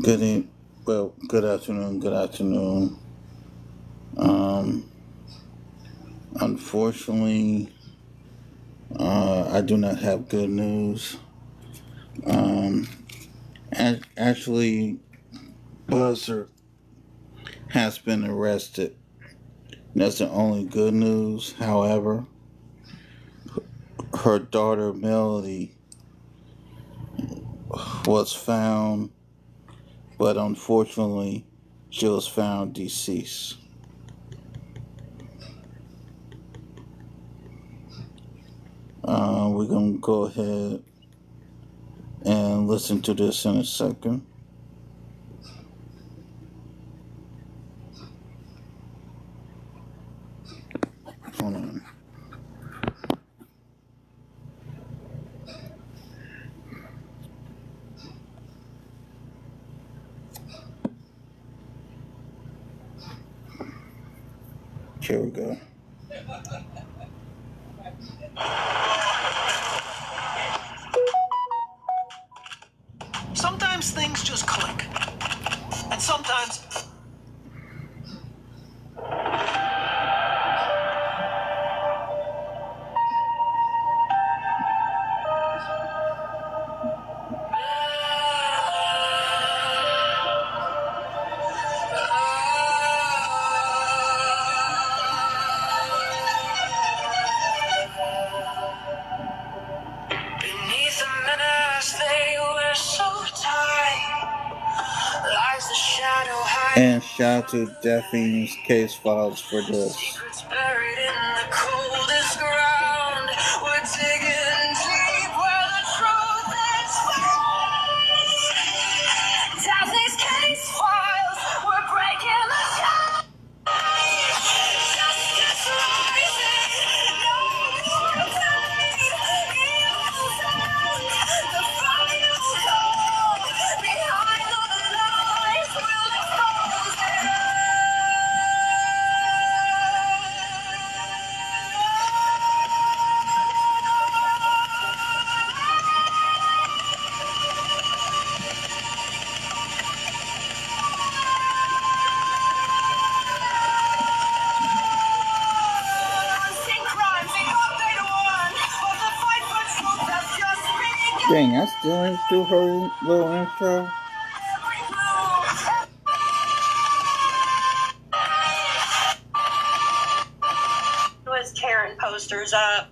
Good afternoon. Good afternoon. Um, Unfortunately, I do not have good news. Um, Ashlee Buzzard has been arrested. That's the only good news. However, her daughter Melodee was found, but unfortunately, she was found deceased. We're gonna go ahead and listen to this in a second. Hold on. Here we go. Sometimes things just click. And sometimes... Beneath the menace they were so tight, lies the shadow high. And shout out to Daphne's Case Files for this. Secrets buried in the coldest ground. We're digging deep where the truth is found. Daphne's Case Files, we're breaking the sky. Justice rising, no more pain. Evil sound, the final call. Behind the lies, we'll expose it. Unseen crimes, they thought they'd won, but the fight for truth has just begun. Dang, I still ain't through her little intro. Every move, was tearing posters up,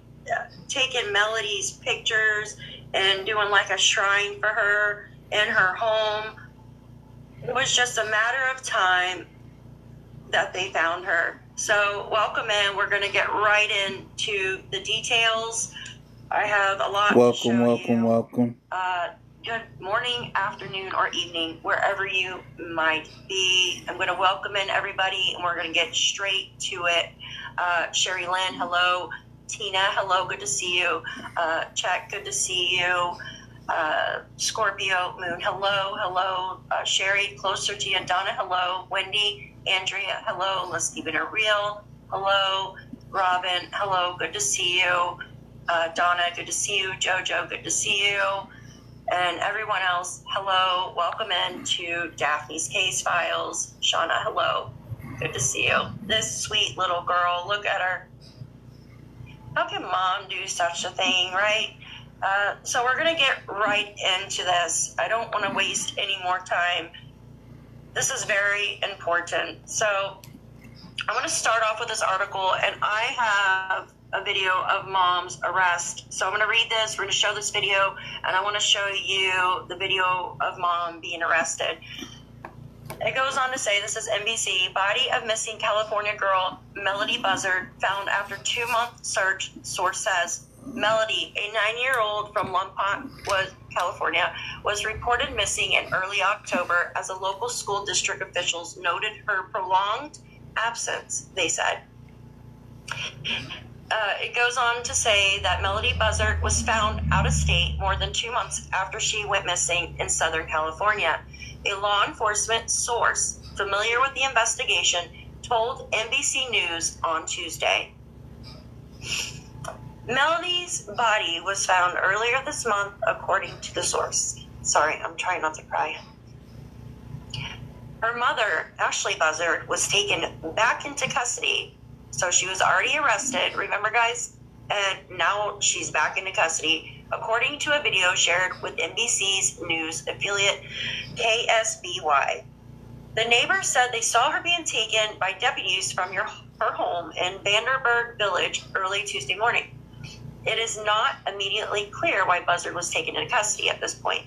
taking Melodee's pictures, and doing like a shrine for her in her home. It was just a matter of time that they found her. So welcome in. We're going to get right into the details. I have a lot to show you. Welcome. Good morning, afternoon, or evening, wherever you might be. I'm going to welcome in everybody, and we're going to get straight to it. Sherry Lynn, hello. Tina, hello, good to see you. Chuck, good to see you. Scorpio Moon, hello. Sherry, closer to you. Donna, hello. Wendy, Andrea, hello. Let's keep it real. Hello. Robin, hello, good to see you. Donna, good to see you. Jojo, good to see you. And everyone else, hello. Welcome in to Daphne's Case Files. Shauna, hello. Good to see you. This sweet little girl, look at her. How can mom do such a thing, right? So we're going to get right into this. I don't want to waste any more time. This is very important. So I want to start off with this article, and I have a video of mom's arrest. So I'm going to read this. We're going to show this video, and I want to show you the video of mom being arrested. It goes on to say, this is NBC, body of missing California girl Melodee Buzzard found after 2-month search, source says. Melodee, a 9-year-old from Lompoc, California, was reported missing in early October as a local school district officials noted her prolonged absence, they said. It goes on to say that Melodee Buzzard was found out of state more than 2 months after she went missing in Southern California. A law enforcement source familiar with the investigation told NBC News on Tuesday. Melodee's body was found earlier this month, according to the source. Sorry, I'm trying not to cry. Her mother, Ashlee Buzzard, was taken back into custody. So she was already arrested, remember, guys? And now she's back into custody, according to a video shared with NBC's news affiliate KSBY. The neighbors said they saw her being taken by deputies from her home in Vandenberg Village early Tuesday morning. It is not immediately clear why Buzzard was taken into custody at this point.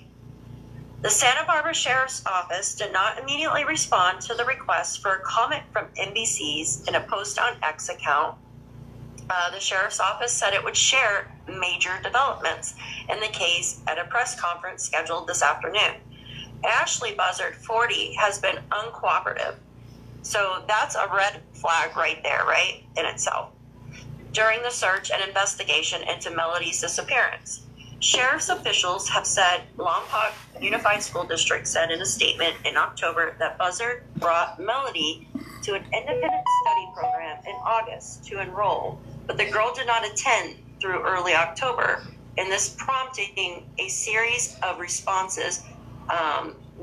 The Santa Barbara Sheriff's Office did not immediately respond to the request for a comment from NBC's in a post on X account. The Sheriff's Office said it would share major developments in the case at a press conference scheduled this afternoon. Ashlee Buzzard, 40, has been uncooperative. So that's a red flag right there, right, in itself. During the search and investigation into Melodee's disappearance, sheriff's officials have said Lompoc Unified School District said in a statement in October that Buzzard brought Melodee to an independent study program in August to enroll, but the girl did not attend through early October, and this prompting a series of responses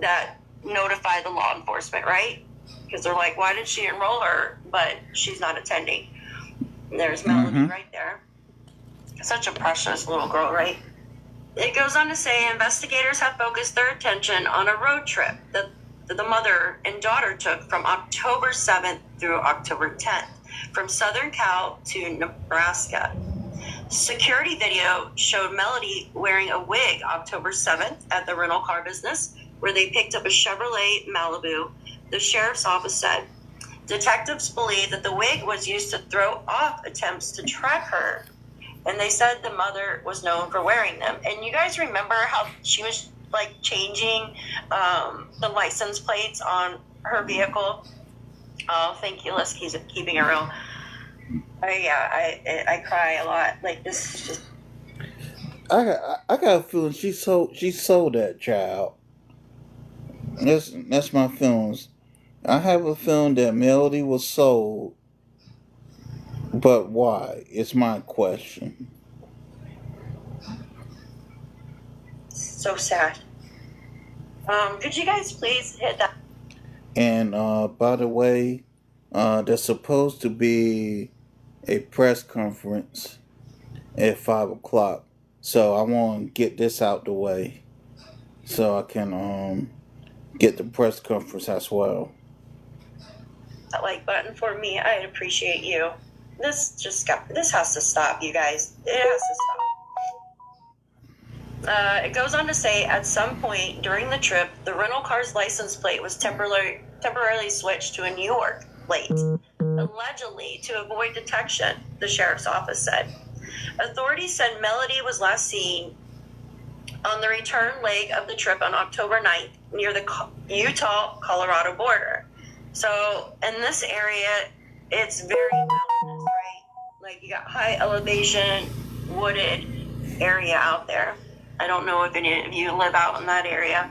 that notify the law enforcement, right? Because they're like, why did she enroll her, but she's not attending? And there's Melodee right there. Such a precious little girl, right? It goes on to say investigators have focused their attention on a road trip that the mother and daughter took from October 7th through October 10th from Southern Cal to Nebraska. Security video showed Melodee wearing a wig October 7th at the rental car business where they picked up a Chevrolet Malibu, the sheriff's office said. Detectives believe that the wig was used to throw off attempts to track her, and they said the mother was known for wearing them. And you guys remember how she was like changing the license plates on her vehicle? Oh, thank you. Let's keep keeping it real. I cry a lot. Like, this is just. I got a feeling she sold that child. That's my feelings. I have a feeling that Melodee was sold, but why? It's my question. So sad. Could you guys please hit that? And by the way, there's supposed to be a press conference at 5 o'clock. So I want to get this out the way so I can get the press conference as well. That like button for me. I'd appreciate you. This has to stop, you guys. It has to stop. It goes on to say at some point during the trip, the rental car's license plate was temporarily switched to a New York plate, allegedly to avoid detection, the sheriff's office said. Authorities said Melodee was last seen on the return leg of the trip on October 9th near the Utah-Colorado border. So in this area, it's very mountainous, right? Like you got high elevation, wooded area out there. I don't know if any of you live out in that area.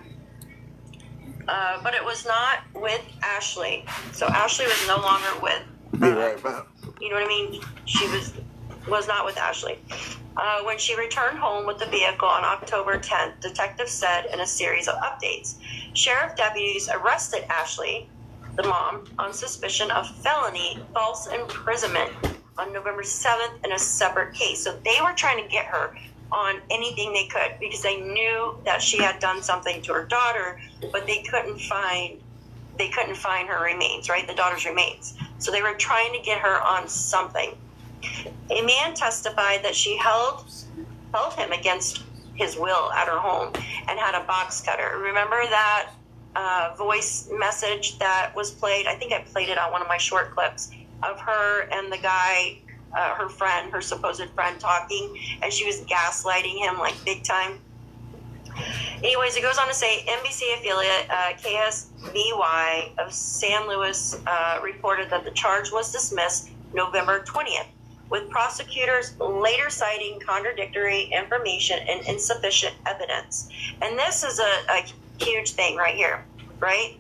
But it was not with Ashlee. So Ashlee was no longer with. Be right back. You know what I mean? She was not with Ashlee. When she returned home with the vehicle on October 10th, detectives said in a series of updates, sheriff deputies arrested Ashlee, the mom, on suspicion of felony false imprisonment on November 7th in a separate case. So they were trying to get her on anything they could because they knew that she had done something to her daughter, but they couldn't find her remains, right? The daughter's remains. So they were trying to get her on something. A man testified that she held him against his will at her home and had a box cutter. Remember that voice message that was played? I think I played it on one of my short clips of her and the guy, her supposed friend talking, and she was gaslighting him like big time. Anyways, it goes on to say NBC affiliate KSBY of San Luis reported that the charge was dismissed November 20th, with prosecutors later citing contradictory information and insufficient evidence. And this is a huge thing right here, right?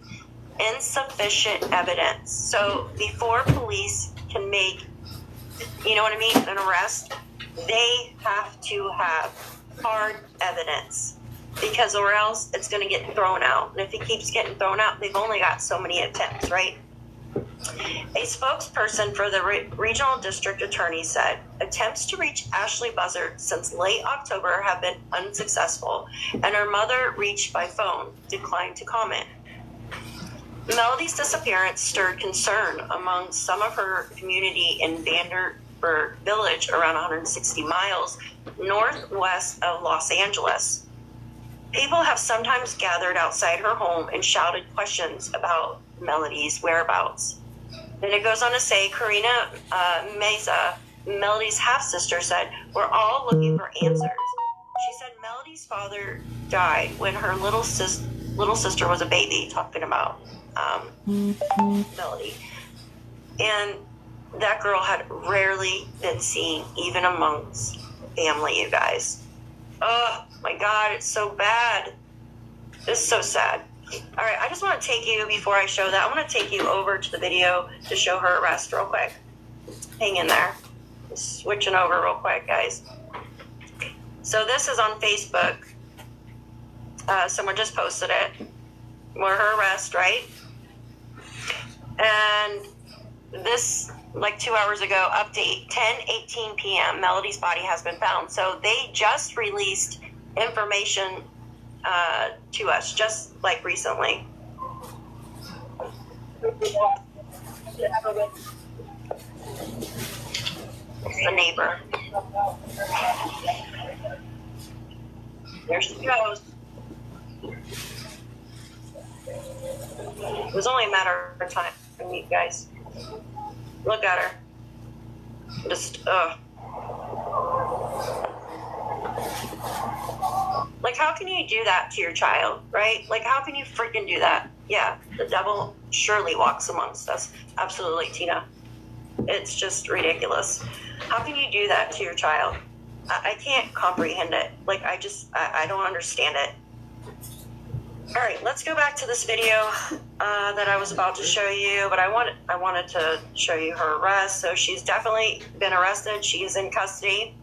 Insufficient evidence. So before police can make, you know what I mean, an arrest, they have to have hard evidence. because or else it's going to get thrown out. And if it keeps getting thrown out, they've only got so many attempts, right? A spokesperson for the regional district attorney said attempts to reach Ashlee Buzzard since late October have been unsuccessful, and her mother, reached by phone, declined to comment. Melodee's disappearance stirred concern among some of her community in Vandenberg Village, around 160 miles northwest of Los Angeles. People have sometimes gathered outside her home and shouted questions about Melodee's whereabouts. Then it goes on to say, Karina Meza, Melodee's half-sister, said, "We're all looking for answers." She said Melodee's father died when her little sister was a baby, talking about Melodee. And that girl had rarely been seen, even amongst family, you guys. Oh, my God, it's so bad. It's so sad. All right, I just want to take you, before I show that, I want to take you over to the video to show her arrest real quick. Hang in there. Just switching over real quick, guys. So this is on Facebook. Someone just posted it. Where her arrest, right? And this, like 2 hours ago, update, 10:18 p.m., Melodee's body has been found. So they just released information to us, just like recently. The neighbor. There she goes. It was only a matter of time for me, guys. Look at her. Just, Like, how can you do that to your child, right? Like, how can you freaking do that? Yeah, the devil surely walks amongst us. Absolutely, Tina. It's just ridiculous. How can you do that to your child? I can't comprehend it. Like, I don't understand it. All right, let's go back to this video that I was about to show you, but I wanted to show you her arrest. So she's definitely been arrested. She is in custody.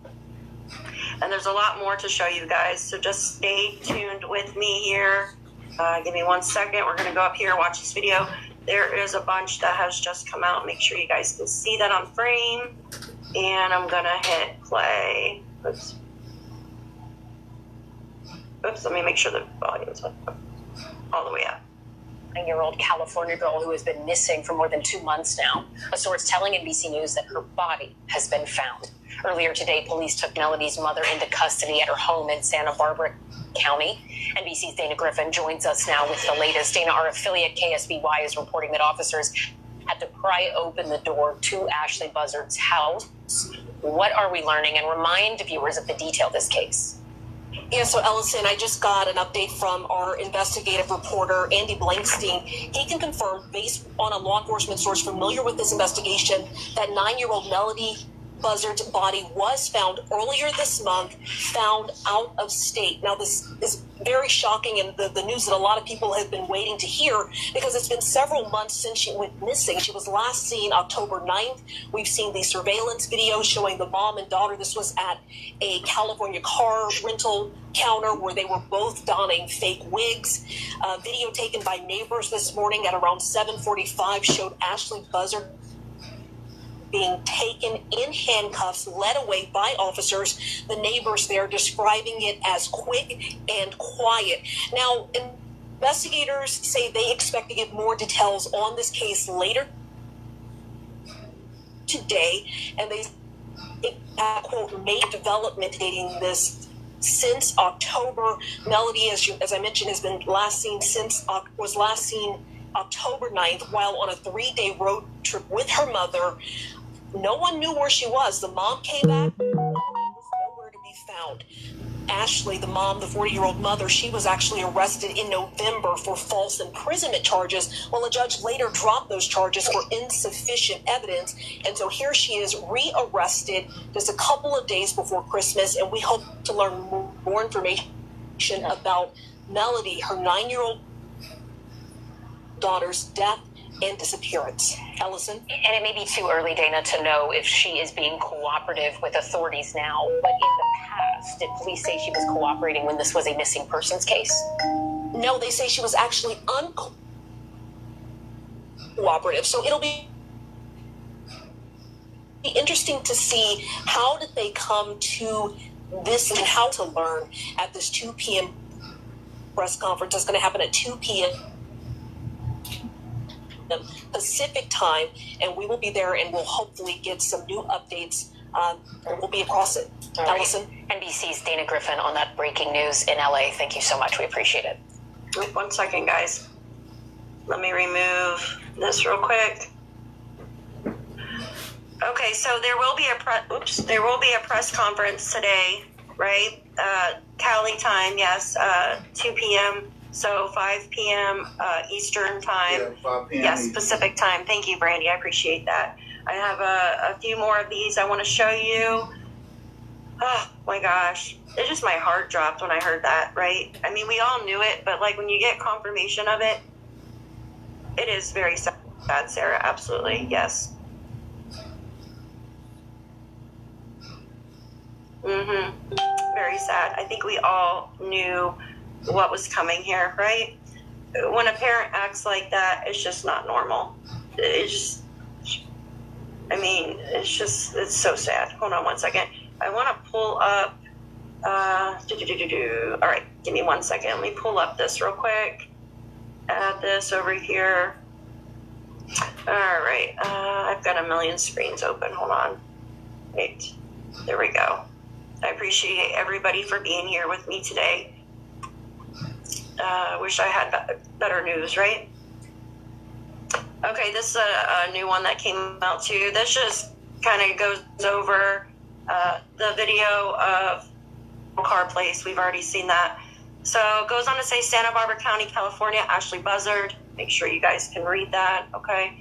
And there's a lot more to show you guys, so just stay tuned with me here. Give me 1 second. We're going to go up here, watch this video. There is a bunch that has just come out. Make sure you guys can see that on frame. And I'm going to hit play. Oops. Oops, let me make sure the volume's all the way up. 9-year-old California girl who has been missing for more than 2 months now. A source telling NBC News that her body has been found. Earlier today, police took Melodee's mother into custody at her home in Santa Barbara County. NBC's Dana Griffin joins us now with the latest. Dana, our affiliate KSBY is reporting that officers had to pry open the door to Ashlee Buzzard's house. What are we learning? And remind viewers of the detail of this case. Yeah, so Ellison, I just got an update from our investigative reporter, Andy Blankstein. He can confirm, based on a law enforcement source familiar with this investigation, that 9-year-old Melodee Buzzard's body was found earlier this month, found out of state. Now, this is very shocking and the news that a lot of people have been waiting to hear, because it's been several months since she went missing. She was last seen October 9th. We've seen the surveillance video showing the mom and daughter. This was at a California car rental counter where they were both donning fake wigs. Video taken by neighbors this morning at around 7:45 showed Ashlee Buzzard being taken in handcuffs, led away by officers. The neighbors there describing it as quick and quiet. Now, investigators say they expect to give more details on this case later today, and they quote, made development dating this since October. Melodee, as I mentioned, has been was last seen October 9th while on a 3-day road trip with her mother. No one knew where she was. The mom came back, was nowhere to be found. Ashlee, the mom, the 40-year-old mother, she was actually arrested in November for false imprisonment charges. Well, a judge later dropped those charges for insufficient evidence. And so here she is rearrested just a couple of days before Christmas. And we hope to learn more information about Melodee, her 9-year-old daughter's death, and disappearance. Ellison? And it may be too early, Dana, to know if she is being cooperative with authorities now, but in the past, did police say she was cooperating when this was a missing persons case? No, they say she was actually uncooperative. So it'll be interesting to see how did they come to this and how to learn at this 2 p.m. press conference. That's going to happen at 2 p.m. Pacific time, and we will be there and we'll hopefully get some new updates. And we'll be across it. All right. Ellison? NBC's Dana Griffin on that breaking news in LA. Thank you so much. We appreciate it. Wait 1 second, guys. Let me remove this real quick. Okay, so there will be a press conference today, right? Cali time, yes, 2 p.m. So 5 p.m. Eastern time. Yeah, 5 p.m. Yes, Eastern. Pacific time. Thank you, Brandy. I appreciate that. I have a few more of these I want to show you. Oh my gosh, it just my heart dropped when I heard that. Right? I mean, we all knew it, but like when you get confirmation of it, it is very sad, Sarah. Absolutely, yes. Very sad. I think we all knew what was coming here, right? When a parent acts like that, it's just not normal. It's so sad. Hold on 1 second. I want to pull up, all right, give me 1 second. Let me pull up this real quick. Add this over here. All right, I've got a million screens open. Hold on. Wait, there we go. I appreciate everybody for being here with me today. Wish I had better news, right? Okay, this is a new one that came out too. This just kind of goes over the video of car place. We've already seen that. So it goes on to say Santa Barbara County, California, Ashlee Buzzard. Make sure you guys can read that, okay?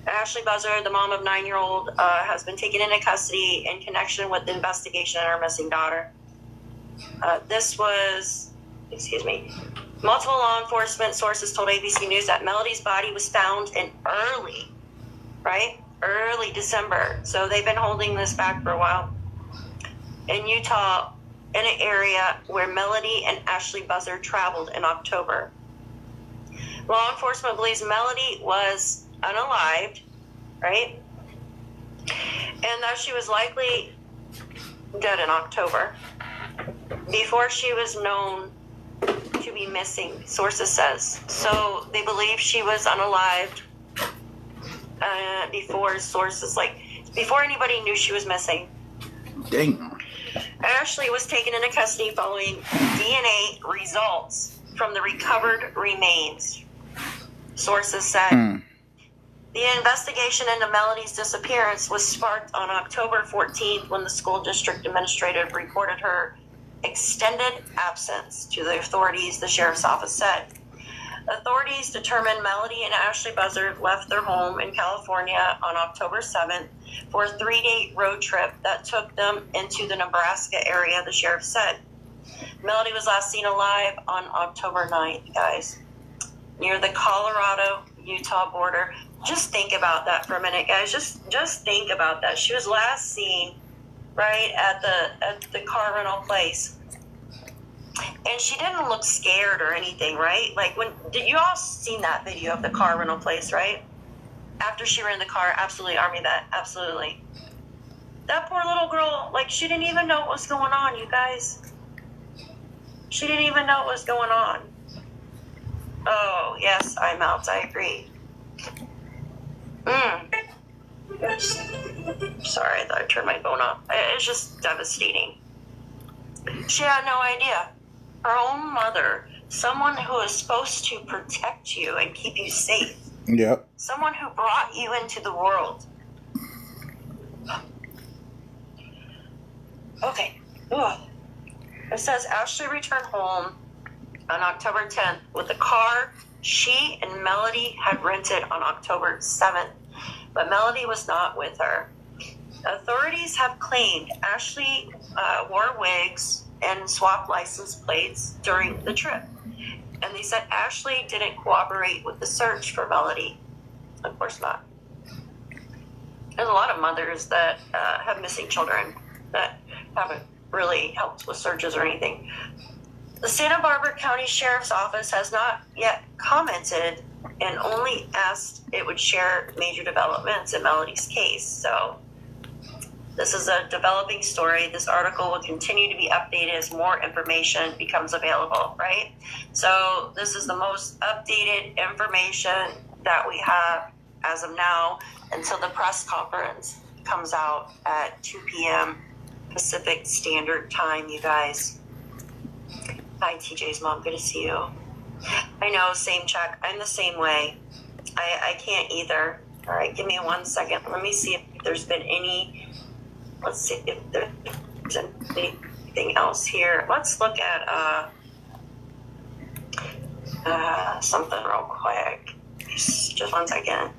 Ashlee Buzzard, the mom of 9-year-old, has been taken into custody in connection with the investigation on her missing daughter. This was, multiple law enforcement sources told ABC News that Melodee's body was found in early December. So they've been holding this back for a while. In Utah, in an area where Melodee and Ashlee Buzzard traveled in October. Law enforcement believes Melodee was unalived, right? And that she was likely dead in October before she was known to be missing, sources says. So they believe she was unalived before anybody knew she was missing. Dang. Ashlee was taken into custody following DNA results from the recovered remains, sources said. The investigation into Melodee's disappearance was sparked on October 14th when the school district administrator reported her extended absence to the authorities, the sheriff's office said. Authorities determined Melodee and Ashlee Buzzard left their home in California on October 7th for a 3-day road trip that took them into the Nebraska area, the sheriff said. Melodee was last seen alive on October 9th, guys, near the Colorado-Utah border. Just think about that for a minute, guys. Just think about that. She was last seen right at the car rental place. And she didn't look scared or anything, right? Like, did you all seen that video of the car rental place, right? After she ran the car, absolutely, Army Vet, absolutely. That poor little girl, like, she didn't even know what was going on, you guys. She didn't even know what was going on. Oh, yes, I'm out, I agree. Sorry, I thought I turned my phone off. It's just devastating. She had no idea. Her own mother, someone who is supposed to protect you and keep you safe. Yep. Someone who brought you into the world. Okay. Ugh. It says Ashlee returned home on October 10th with a car she and Melodee had rented on October 7th, but Melodee was not with her. Authorities have claimed Ashlee wore wigs and swapped license plates during the trip. And they said Ashlee didn't cooperate with the search for Melodee. Of course not. There's a lot of mothers that have missing children that haven't really helped with searches or anything. The Santa Barbara County Sheriff's Office has not yet commented and only asked it would share major developments in Melodee's case. So this is a developing story. This article will continue to be updated as more information becomes available, right? So this is the most updated information that we have as of now until the press conference comes out at 2 p.m. Pacific Standard Time, you guys. Hi, TJ's mom. Good to see you. I know, same check. I'm the same way. I can't either. All right, give me 1 second. Let me see if there's been any. Let's see if there's anything else here. Let's look at something real quick. Just 1 second.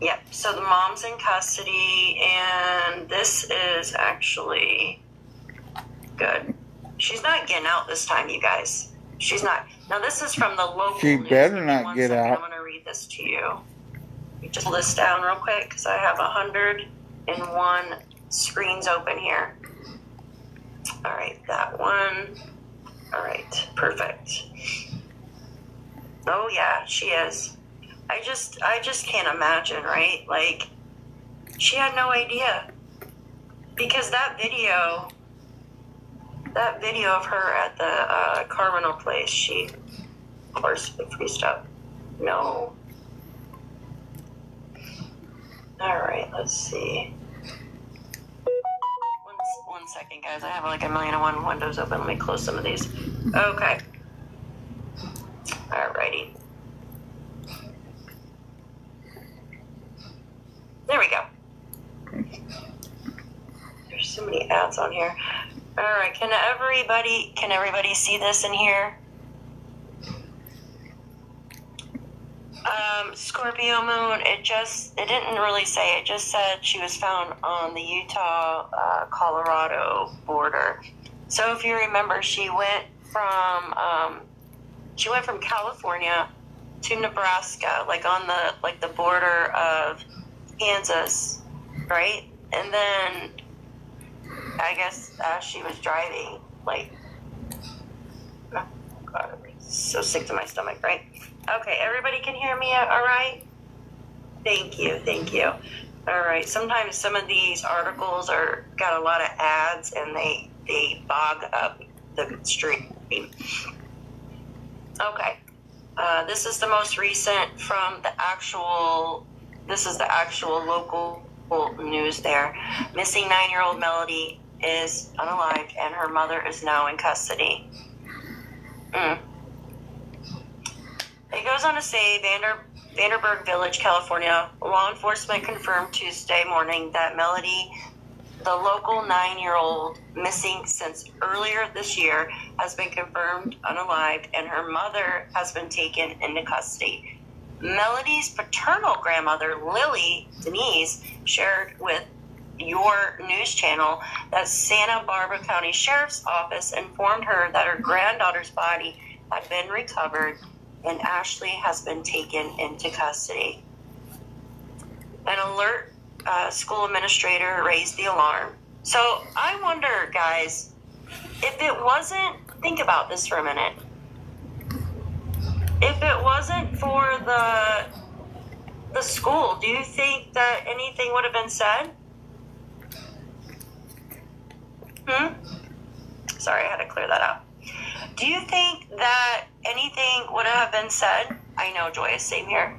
Yep, so the mom's in custody, and this is actually good. She's not getting out this time, you guys. She's not. Now, this is from the local She news. better not get out. I'm going to read this to you. Just pull this down real quick because I have 101 screens open here. All right, that one. All right, perfect. Oh, yeah, she is. I just can't imagine, right? Like, she had no idea. Because that video of her at the car rental place, she, of course, freezed up. No. All right, let's see. One second, guys. I have like 1,000,001 windows open. Let me close some of these. Okay. All righty. There we go. There's so many ads on here. All right, can everybody see this in here? Scorpio moon, it didn't really say. It just said she was found on the Utah, Colorado border. So if you remember, she went from California to Nebraska, like on the border of Kansas, right? And then I guess as she was driving, like, oh God, I'm so sick to my stomach, right? Okay, everybody can hear me all right? Thank you. All right, sometimes some of these articles got a lot of ads and they bog up the stream. Okay, this is the most recent from this is the actual local news there. Missing 9-year-old Melodee is unalived and her mother is now in custody. It goes on to say Vandenberg Village, California. Law enforcement confirmed Tuesday morning that Melodee, the local 9-year-old missing since earlier this year, has been confirmed unalived and her mother has been taken into custody. Melodee's paternal grandmother, Lily Denise, shared with your news channel that Santa Barbara County Sheriff's Office informed her that her granddaughter's body had been recovered and Ashlee has been taken into custody. An alert school administrator raised the alarm. So I wonder, guys, if it wasn't, think about this for a minute. If it wasn't for the school, do you think that anything would have been said? Sorry, I had to clear that out. Do you think that anything would have been said? I know, Joyous, same here.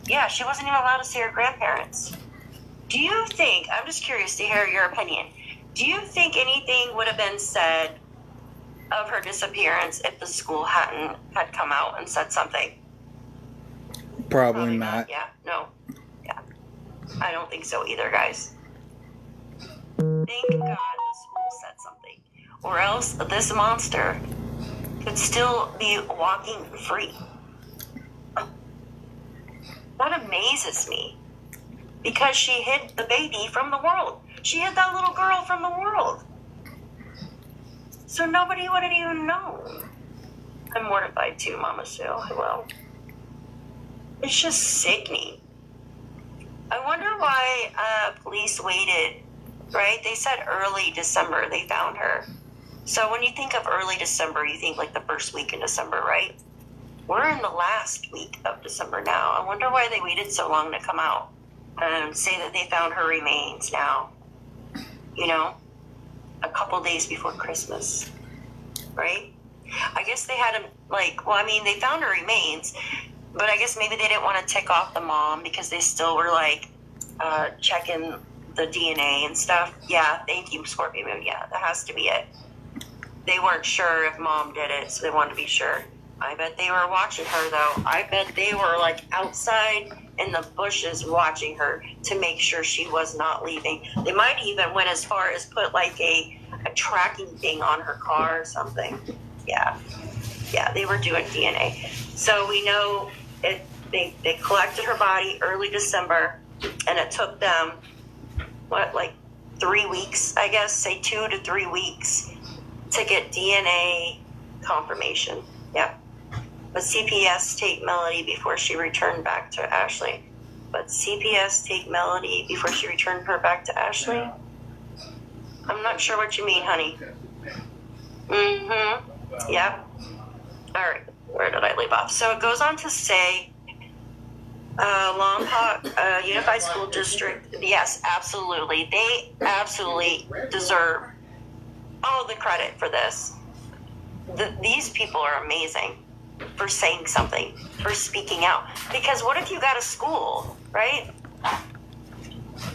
Yeah, she wasn't even allowed to see her grandparents. Do you think, I'm just curious to hear your opinion, do you think anything would have been said of her disappearance if the school had come out and said something? Probably not. Yeah, no. Yeah. I don't think so either, guys. Thank God the school said something. Or else this monster could still be walking free. That amazes me. Because she hid the baby from the world. She hid that little girl from the world. So nobody would have even known. I'm mortified too, Mama Sue. I will. It's just sickening. I wonder why police waited, right? They said early December they found her. So when you think of early December, you think like the first week in December, right? We're in the last week of December now. I wonder why they waited so long to come out and say that they found her remains now. You know, a couple days before Christmas, right? I guess they had they found her remains, but I guess maybe they didn't want to tick off the mom because they still were checking the DNA and stuff. Yeah, thank you, Scorpio Moon. Yeah, that has to be it. They weren't sure if mom did it, so they wanted to be sure. I bet they were watching her, though. I bet they were outside in the bushes watching her to make sure she was not leaving. They might even went as far as put a tracking thing on her car or something. Yeah, they were doing DNA. So we know they collected her body early December, and it took them, 3 weeks, I guess, say 2 to 3 weeks to get DNA confirmation. Yeah. But CPS take Melodee before she returned back to Ashlee. But CPS take Melodee before she returned her back to Ashlee? I'm not sure what you mean, honey. Mm-hmm. Yep. All right. Where did I leave off? So it goes on to say, Lompoc Unified School District, yes, absolutely. They absolutely deserve all the credit for this. These people are amazing for saying something, for speaking out. Because what if you got a school, right?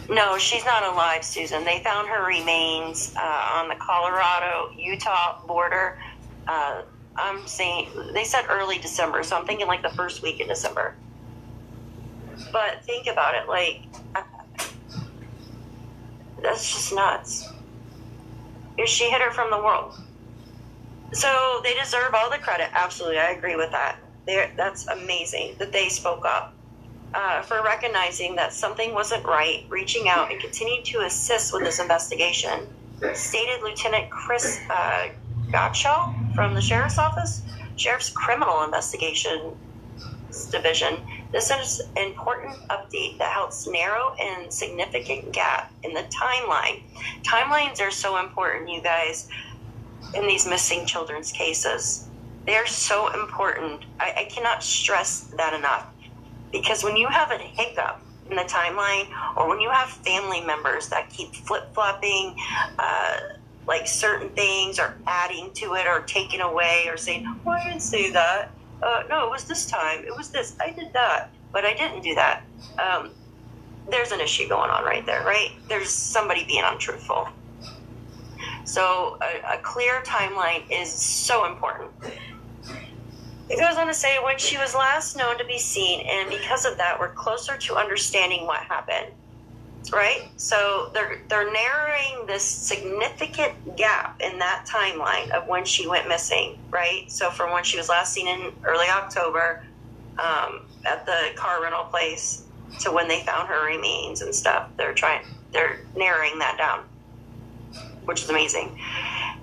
No, she's not alive, Susan. They found her remains on the Colorado-Utah border. I'm saying, they said early December, so I'm thinking the first week in December. But think about it, that's just nuts. She hid her from the world. So they deserve all the credit. Absolutely, I agree with that. That's amazing that they spoke up for recognizing that something wasn't right, reaching out and continuing to assist with this investigation. Stated Lieutenant Chris Gottschall from the Sheriff's Office, Sheriff's Criminal Investigations Division. This is an important update that helps narrow a significant gap in the timeline. Timelines are so important, you guys, in these missing children's cases. They're so important. I cannot stress that enough. Because when you have a hiccup in the timeline, or when you have family members that keep flip-flopping certain things, or adding to it, or taking away, or saying, oh, I didn't say that. No, it was this time. It was this. I did that, but I didn't do that. There's an issue going on right there, right? There's somebody being untruthful. So a clear timeline is so important. It goes on to say, when she was last known to be seen, and because of that, we're closer to understanding what happened, right? So they're narrowing this significant gap in that timeline of when she went missing, right? So from when she was last seen in early October at the car rental place to when they found her remains and stuff. They're narrowing that down, which is amazing.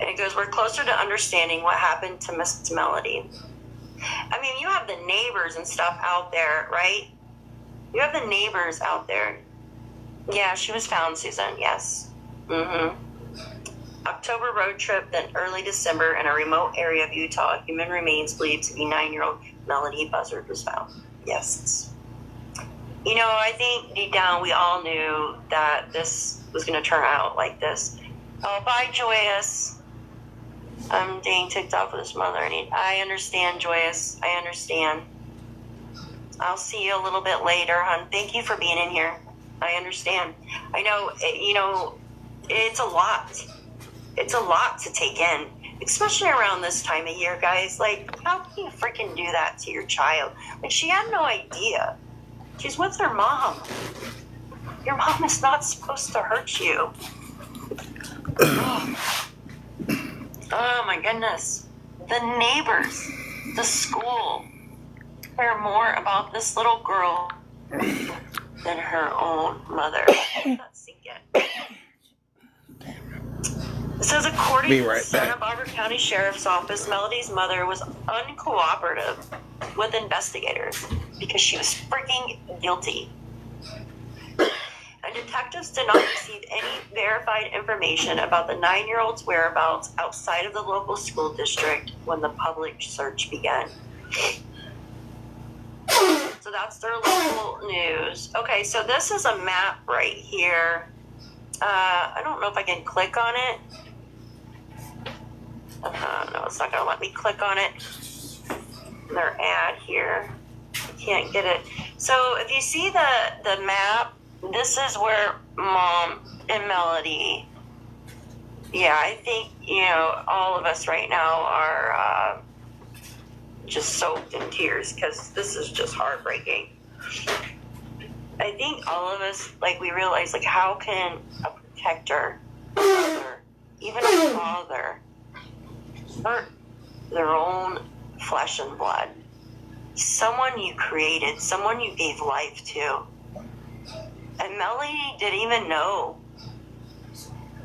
And it goes, we're closer to understanding what happened to Miss Melodee. I mean, you have the neighbors and stuff out there, right? You have the neighbors out there. Yeah, she was found, Susan, yes. Mm-hmm. October road trip, then early December in a remote area of Utah, human remains believed to be 9-year-old Melodee Buzzard was found. Yes. I think deep down we all knew that this was going to turn out like this. Oh, bye, Joyous. I'm being ticked off with his mother. I understand, Joyous. I understand. I'll see you a little bit later, hon. Thank you for being in here. I understand. I know, it's a lot. It's a lot to take in, especially around this time of year, guys. How can you freaking do that to your child? She had no idea. She's with her mom. Your mom is not supposed to hurt you. Oh my goodness. The neighbors, the school, care more about this little girl than her own mother. Let's sink it. It says, according Be to the right Santa back. Barbara County Sheriff's Office, Melodee's mother was uncooperative with investigators because she was freaking guilty. And detectives did not receive any verified information about the 9-year-old's whereabouts outside of the local school district when the public search began. So that's their local news. Okay, so this is a map right here. I don't know if I can click on it. No, it's not going to let me click on it. Their ad here. I can't get it. So if you see the map, this is where Mom and Melodee. Yeah, I think, all of us right now are just soaked in tears because this is just heartbreaking. I think all of us, we realize, how can a protector, mother, even a father, hurt their own flesh and blood? Someone you created, someone you gave life to. And Melodee didn't even know.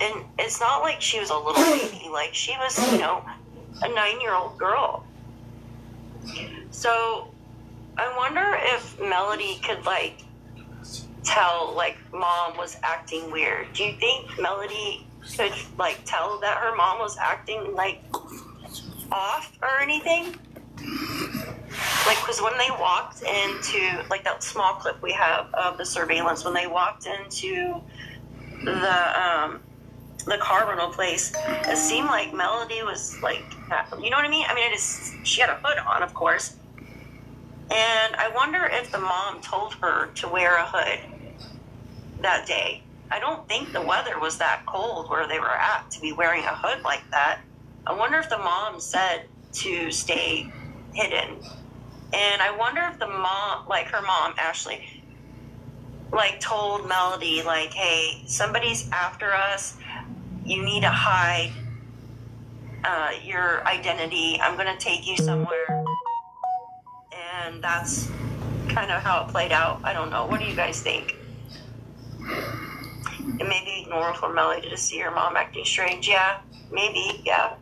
And it's not like she was a little baby. She was, a 9-year-old girl. So I wonder if Melodee could, tell, Mom was acting weird. Do you think Melodee could, tell that her mom was acting, off or anything? Because when they walked into, that small clip we have of the surveillance, when they walked into the car rental place, it seemed like Melodee was, you know what I mean? I mean, she had a hood on, of course. And I wonder if the mom told her to wear a hood that day. I don't think the weather was that cold where they were at to be wearing a hood like that. I wonder if the mom said to stay hidden. And I wonder if the mom, her mom, Ashlee, told Melodee, hey, somebody's after us. You need to hide your identity. I'm going to take you somewhere. And that's kind of how it played out. I don't know. What do you guys think? It may be normal for Melodee to see her mom acting strange. Yeah, maybe. Yeah.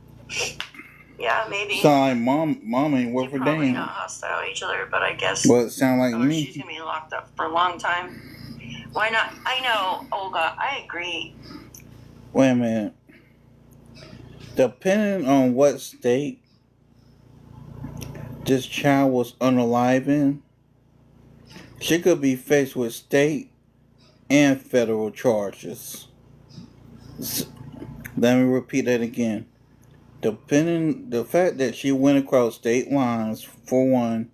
Yeah, maybe. Sorry, mom ain't worth a Probably damn. not hostile to each other, but I guess. Well, it sound like me. She's gonna be locked up for a long time. Why not? I know, Olga. I agree. Wait a minute. Depending on what state this child was unalive in, she could be faced with state and federal charges. Let me repeat that again. Depending the fact that she went across state lines, for one,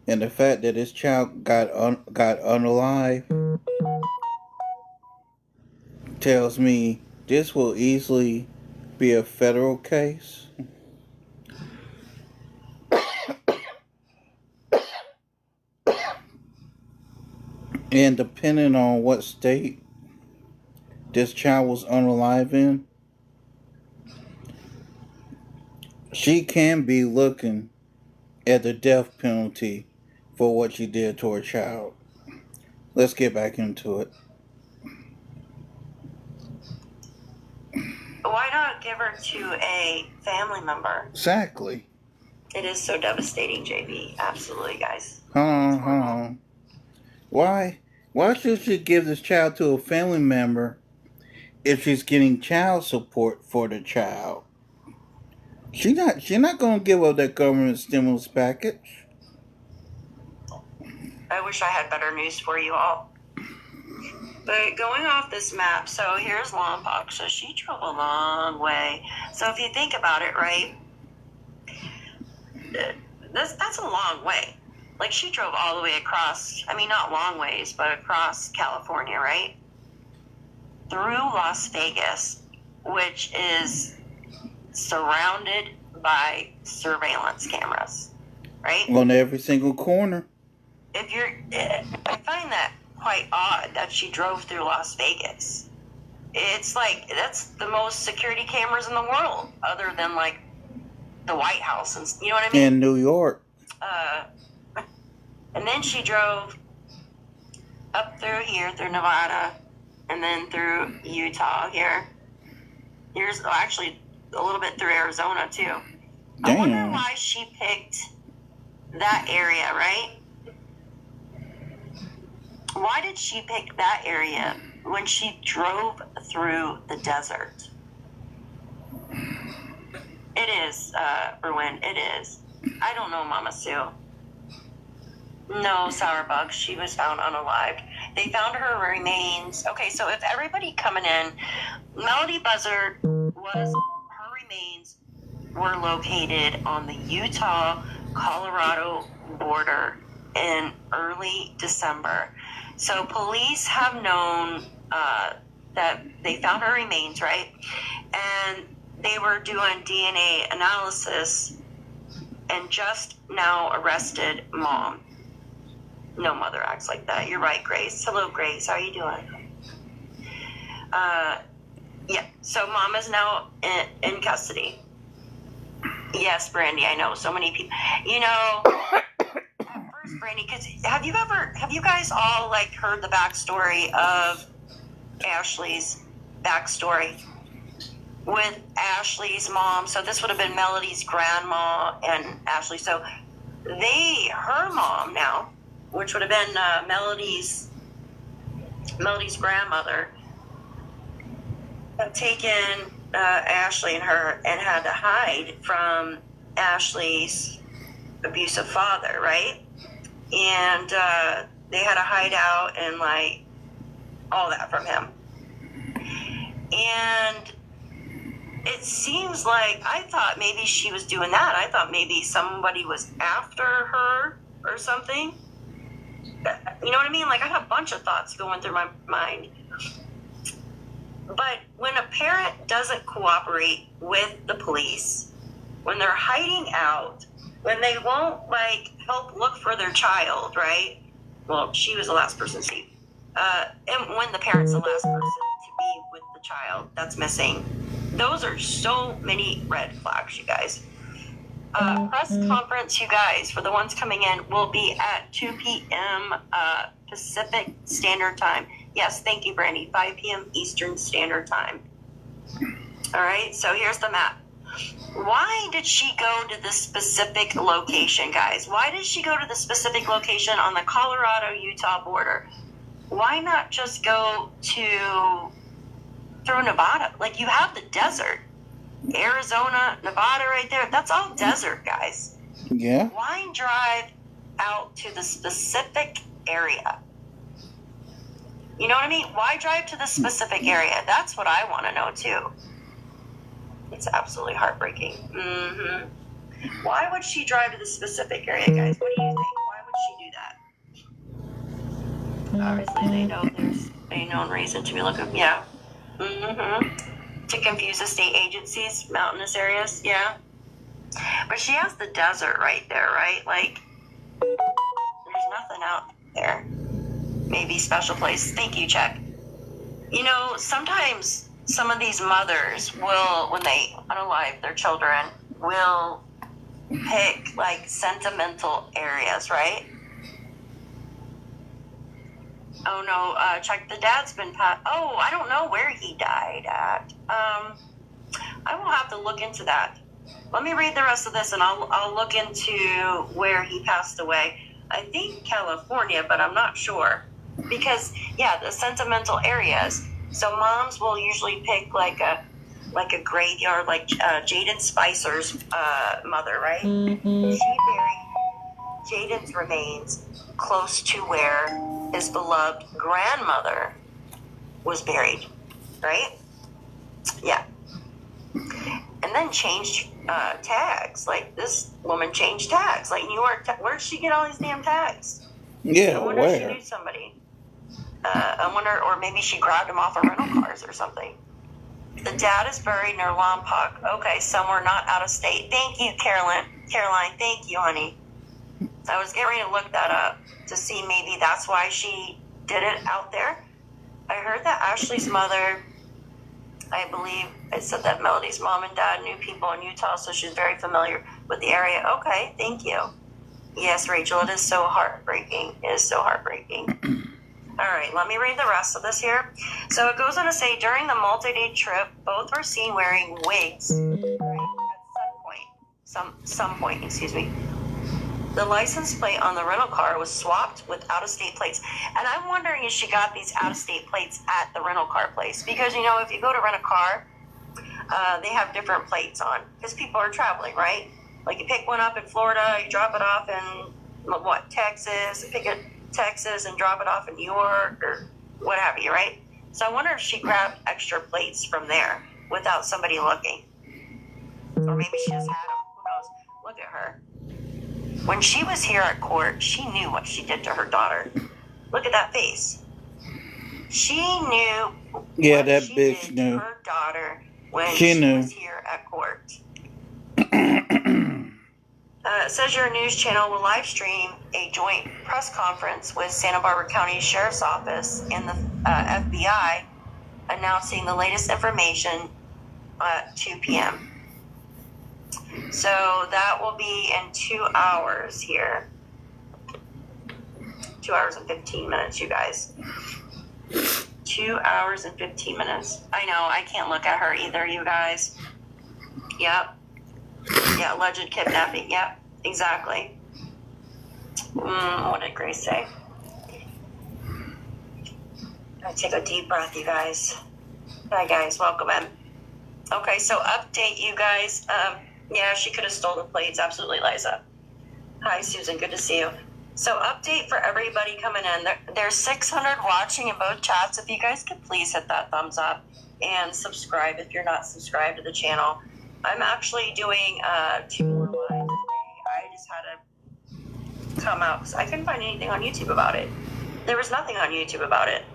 and the fact that this child got unalive, tells me this will easily be a federal case. And depending on what state this child was unalive in, she can be looking at the death penalty for what she did to her child. Let's get back into it. Why not give her to a family member? Exactly. It is so devastating, JB. Absolutely, guys. Hold on. Why should she give this child to a family member if she's getting child support for the child? She's not gonna give up that government stimulus package. I wish I had better news for you all. But going off this map, so here's Lompoc. So she drove a long way. So if you think about it, right, that's a long way. She drove all the way across, not long ways, but across California, right? Through Las Vegas, which is surrounded by surveillance cameras, right? On every single corner. I find that quite odd that she drove through Las Vegas. It's that's the most security cameras in the world, other than the White House, and you know what I mean? In New York. And then she drove up through here, through Nevada, and then through Utah here. actually a little bit through Arizona too. I wonder Damn. why she picked that area, right? Why did she pick that area when she drove through the desert? It is, Erwin, it is. I don't know, Mama Sue. No, Sourbugs. She was found unalived. They found her remains. Okay, so if everybody coming in, Melodee Buzzard her remains were located on the Utah-Colorado border in early December. So police have known that they found her remains, right? And they were doing DNA analysis and just now arrested mom. No mother acts like that. You're right, Grace. Hello, Grace. How are you doing? Yeah, so mom is now in custody. Yes, Brandy, I know. So many people. You know, at first, Brandy, because have you guys all, like, heard the backstory of Ashlee's backstory with Ashlee's mom? So this would have been Melodee's grandma and Ashlee. So her mom now, which would have been Melodee's grandmother, have taken Ashlee and her and had to hide from Ashlee's abusive father, right? And they had to hide out and, like, all that from him. And it seems like, I thought maybe she was doing that. I thought maybe somebody was after her or something. You know what I mean? Like, I had a bunch of thoughts going through my mind. But when a parent doesn't cooperate with the police, when they're hiding out, when they won't, like, help look for their child, right? Well, she was the last person to see. And when the parent's the last person to be with the child that's missing, those are so many red flags, you guys. Press conference, you guys, for the ones coming in, will be at 2 p.m. Pacific Standard Time. Yes, thank you, Brandy. 5 p.m. Eastern Standard Time. All right, so here's the map. Why did she go to this specific location, guys? Why did she go to the specific location on the Colorado-Utah border? Why not just go through Nevada? Like, you have the desert. Arizona, Nevada right there. That's all desert, guys. Yeah. Why drive out to the specific area? You know what I mean? Why drive to the specific area? That's what I want to know, too. It's absolutely heartbreaking. Mm-hmm. Why would she drive to the specific area, guys? What do you think? Why would she do that? Obviously, they know there's a known reason to be looking. Yeah. Mm-hmm. To confuse the state agencies, mountainous areas. Yeah. But she has the desert right there, right? Like, there's nothing out there. Maybe special place. Thank you, Chuck. You know, sometimes some of these mothers will, when they unalive their children, will pick, like, sentimental areas, right? Oh, no, Chuck, the dad's been oh, I don't know where he died at. I will have to look into that. Let me read the rest of this, and I'll look into where he passed away. I think California, but I'm not sure. Because, yeah, the sentimental areas. So moms will usually pick, like a graveyard, like Jaden Spicer's mother, right? Mm-hmm. She buried Jaden's remains close to where his beloved grandmother was buried, right? Yeah. And then changed tags. Like, this woman changed tags. Like, New York, where did she get all these damn tags? Yeah, I wonder where? if she knew somebody. I wonder, or maybe she grabbed him off of rental cars or something. The dad is buried near Lompoc. Okay, somewhere not out of state. Thank you, Caroline. Thank you, honey. I was getting ready to look that up to see maybe that's why she did it out there. I heard that Ashlee's mother, I believe it said that Melodee's mom and dad knew people in Utah, so she's very familiar with the area. Okay, thank you. Yes, Rachel, it is so heartbreaking. It is so heartbreaking. All right, let me read the rest of this here. So it goes on to say, during the multi-day trip, both were seen wearing wigs. At some point, excuse me. The license plate on the rental car was swapped with out-of-state plates. And I'm wondering if she got these out-of-state plates at the rental car place. Because, you know, if you go to rent a car, they have different plates on. Because people are traveling, right? Like you pick one up in Florida, you drop it off in, Texas, pick it Texas and drop it off in New York or what have you, right? So I wonder if she grabbed extra plates from there without somebody looking. Or maybe she just had them. Who knows? Look at her. When she was here at court, she knew what she did to her daughter. Look at that face. She knew Yeah, what that she bitch did knew. to her daughter when She knew. was here at court. It says your news channel will live stream a joint press conference with Santa Barbara County Sheriff's Office and the FBI announcing the latest information at 2 p.m. So that will be in 2 hours here. 2 hours and 15 minutes, you guys. 2 hours and 15 minutes. I know, I can't look at her either, you guys. Yep. Yeah, alleged kidnapping. Yep, exactly. What did Grace say? I take a deep breath, you guys. Hi, guys. Welcome in. Okay, so update, you guys. Yeah, she could have stolen the plates. Absolutely, Liza. Hi, Susan. Good to see you. So update for everybody coming in. There's 600 watching in both chats. If you guys could please hit that thumbs up and subscribe if you're not subscribed to the channel. I'm actually doing 2 more lives today. I just had to come out because I couldn't find anything on YouTube about it. There was nothing on YouTube about it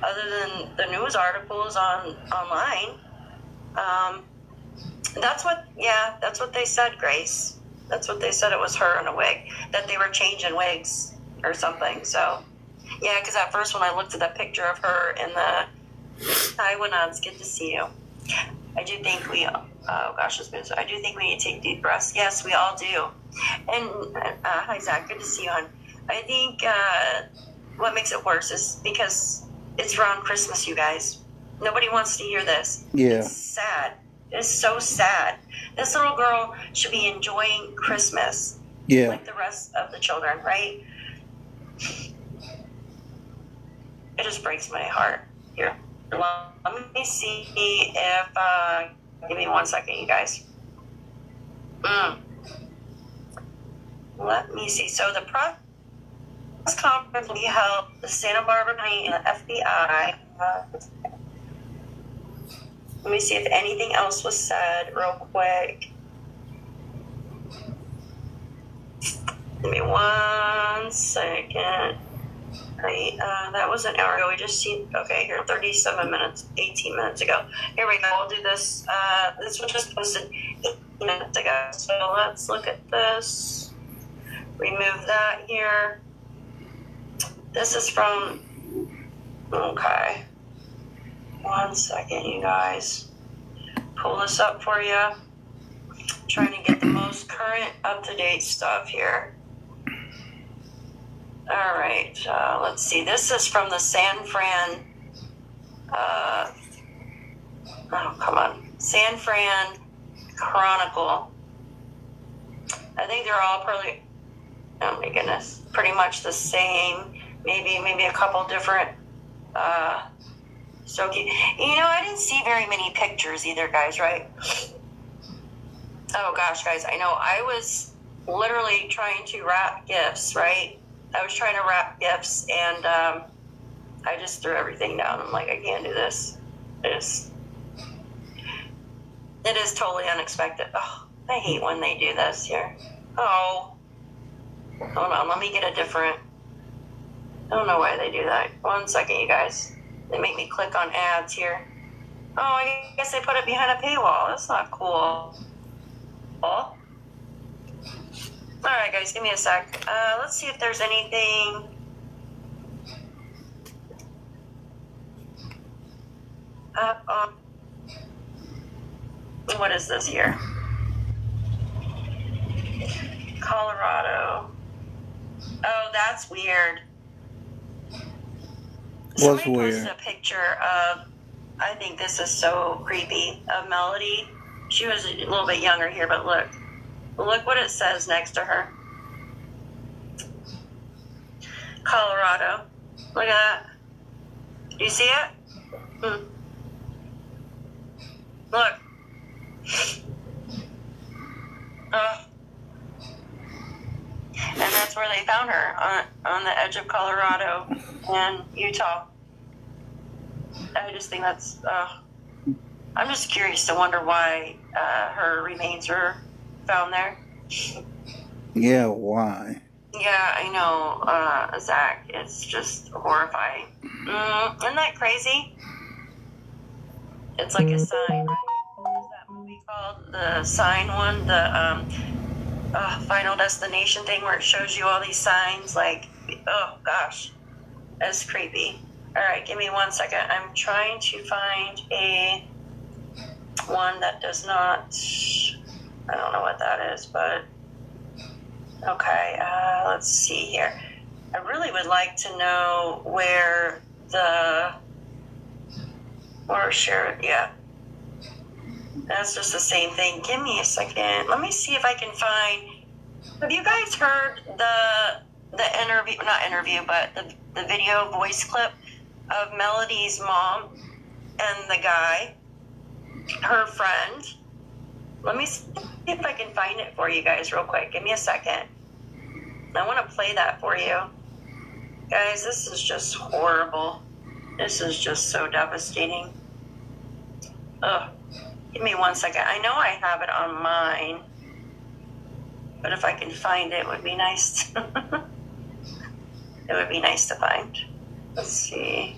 other than the news articles online. That's what they said, Grace. That's what they said. It was her in a wig, that they were changing wigs or something. So, yeah, because at first when I looked at that picture of her in the... Hi, Winans, good to see you. I do think I do think we need to take deep breaths. Yes, we all do. And hi, Zach, good to see you, hon. I think what makes it worse is because it's around Christmas, you guys. Nobody wants to hear this. Yeah. It's sad. It's so sad. This little girl should be enjoying Christmas. Yeah. Like the rest of the children, right? It just breaks my heart. Here. Let me see if... give me 1 second, you guys. Let me see. So the press conference will be held at the Santa Barbara County and the FBI. Let me see if anything else was said real quick. Give me 1 second. Right, that was an hour ago. We just seen, okay, here, 37 minutes, 18 minutes ago. Here we go. We'll do this. This was just posted 8 minutes ago. So let's look at this. Remove that here. This is from, okay. 1 second, you guys. Pull this up for you. Trying to get the most current, up-to-date stuff here. All right, let's see. This is from the San Fran, oh, come on. San Fran Chronicle. I think they're all probably, oh my goodness, pretty much the same. Maybe a couple different, so, you know, I didn't see very many pictures either, guys, right? Oh gosh, guys, I know. I was literally trying to wrap gifts, right? I was trying to wrap gifts, and I just threw everything down. I'm like, I can't do this. It is totally unexpected. Oh, I hate when they do this here. Oh, hold on. Let me get a different. I don't know why they do that. 1 second, you guys. They make me click on ads here. Oh, I guess they put it behind a paywall. That's not cool. Oh. All right, guys, give me a sec. Let's see if there's anything. What is this here? Colorado. Oh, that's weird. What's Somebody posted weird? a picture of, I think this is so creepy, of Melodee. She was a little bit younger here, but look what it says next to her. Colorado. Look at that. Do you see it? Look. And that's where they found her, on the edge of Colorado and Utah. I just think that's, I'm just curious to wonder why her remains were found there. Yeah, why? Yeah, I know, Zach. It's just horrifying. Isn't that crazy? It's like a sign, right? What is that movie called? The Sign one? The Final Destination thing where it shows you all these signs. Like, oh gosh, that's creepy. All right, give me 1 second. I'm trying to find a one that does not. I don't know what that is, but okay. Let's see here. I really would like to know where yeah. That's just the same thing. Give me a second. Let me see if I can find. Have you guys heard the interview? Not interview, but the video voice clip of Melodee's mom and the guy, her friend. Let me see if I can find it for you guys real quick. Give me a second. I want to play that for you. Guys, this is just horrible. This is just so devastating. Ugh. Give me 1 second. I know I have it on mine, but if I can find it, it would be nice. It would be nice to find. Let's see.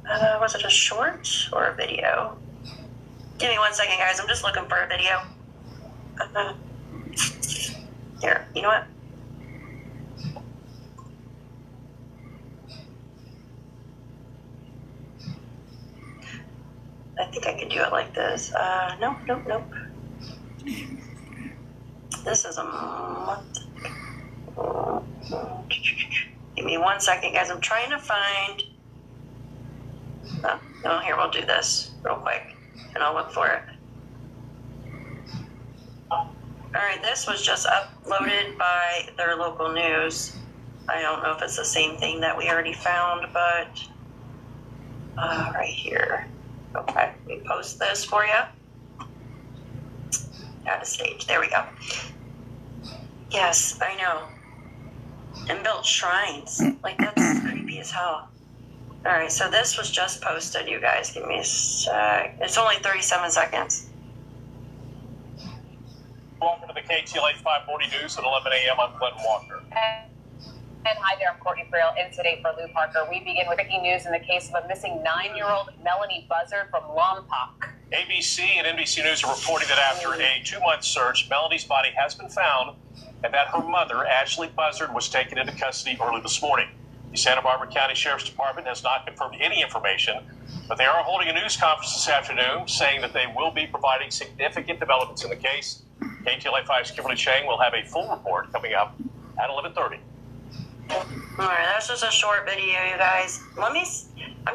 Was it a short or a video? Give me 1 second, guys. I'm just looking for a video. Here, you know what? I think I can do it like this. Nope. This is a month. Give me 1 second, guys. I'm trying to find. Oh, here, we'll do this real quick, and I'll look for it. All right, this was just uploaded by their local news. I don't know if it's the same thing that we already found, but right here. Okay, we post this for you. Add a stage. There we go. Yes, I know. And built shrines. Like, that's creepy as hell. All right, so this was just posted, you guys. Give me a sec. It's only 37 seconds. Welcome to the KTLA 540 News at 11 a.m. I'm Glenn Walker. And hi there, I'm Courtney Frail, in today for Lou Parker. We begin with breaking news in the case of a missing 9-year-old Melodee Buzzard from Lompoc. ABC and NBC News are reporting that after a 2-month search, Melodee's body has been found and that her mother, Ashlee Buzzard, was taken into custody early this morning. The Santa Barbara County Sheriff's Department has not confirmed any information, but they are holding a news conference this afternoon saying that they will be providing significant developments in the case. KTLA 5's Kimberly Chang will have a full report coming up at 11:30. All right, that's just a short video, you guys. I'm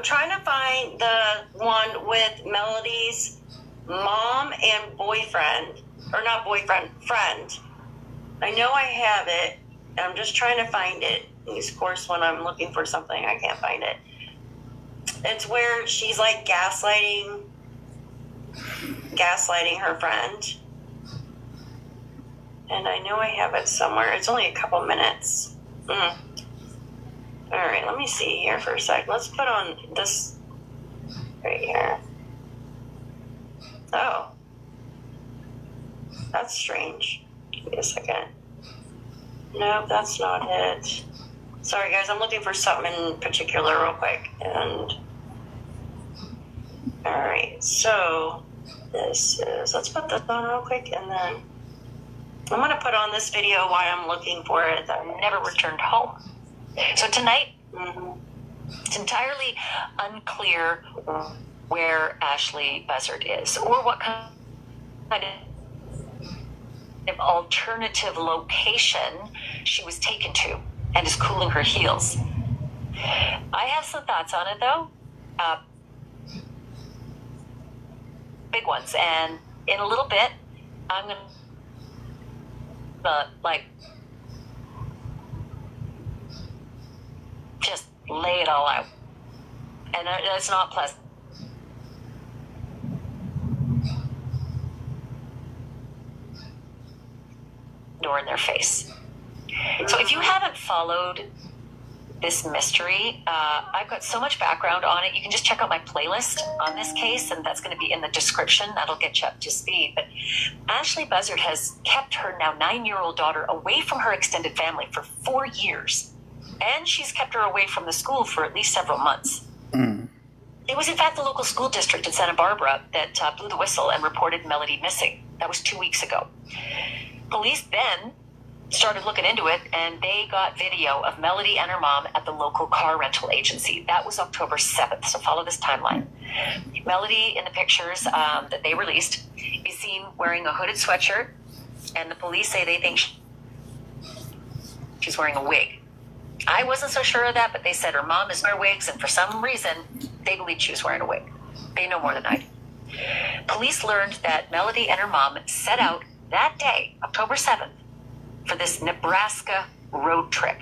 trying to find the one with Melodee's mom and boyfriend, or not boyfriend, friend. I know I have it, and I'm just trying to find it. Of course, when I'm looking for something, I can't find it. It's where she's like gaslighting her friend. And I know I have it somewhere. It's only a couple minutes. All right, let me see here for a sec. Let's put on this right here. Oh. That's strange. Give me a second. Nope, that's not it. Sorry, guys. I'm looking for something in particular real quick. And all right, so this is, let's put this on real quick, and then I'm going to put on this video while I'm looking for it. Never returned home. So tonight, it's entirely unclear where Ashlee Buzzard is or what kind of alternative location she was taken to and is cooling her heels. I have some thoughts on it, though. Big ones. And in a little bit, I'm going to, just lay it all out. And it's not pleasant. Door in their face. So if you haven't followed this mystery, I've got so much background on it. You can just check out my playlist on this case, and that's going to be in the description. That'll get you up to speed. But Ashlee Buzzard has kept her now 9-year-old daughter away from her extended family for 4 years. And she's kept her away from the school for at least several months. It was, in fact, the local school district in Santa Barbara that blew the whistle and reported Melodee missing. That was 2 weeks ago. Police then started looking into it, and they got video of Melodee and her mom at the local car rental agency. That was October 7th, so follow this timeline. Melodee, in the pictures that they released, is seen wearing a hooded sweatshirt, and the police say they think she's wearing a wig. I wasn't so sure of that, but they said her mom is wearing wigs, and for some reason, they believe she was wearing a wig. They know more than I do. Police learned that Melodee and her mom set out that day, October 7th, for this Nebraska road trip.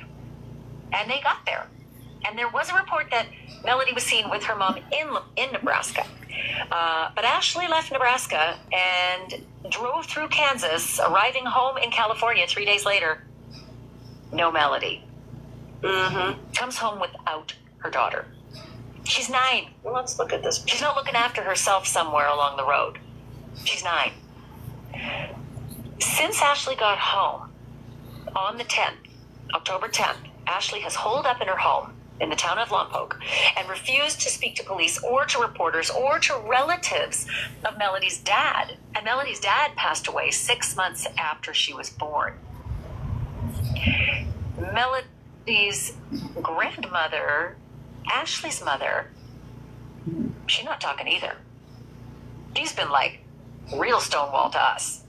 And they got there. And there was a report that Melodee was seen with her mom in Nebraska. But Ashlee left Nebraska and drove through Kansas, arriving home in California 3 days later. No Melodee. Comes home without her daughter. She's 9. Well, let's look at this. She's not looking after herself somewhere along the road. She's 9. Since Ashlee got home on the 10th, October 10th, Ashlee has holed up in her home in the town of Lompoc and refused to speak to police or to reporters or to relatives of Melodee's dad. And Melodee's dad passed away 6 months after she was born. Melodee's grandmother, Ashlee's mother, she's not talking either. She's been like real stonewall to us.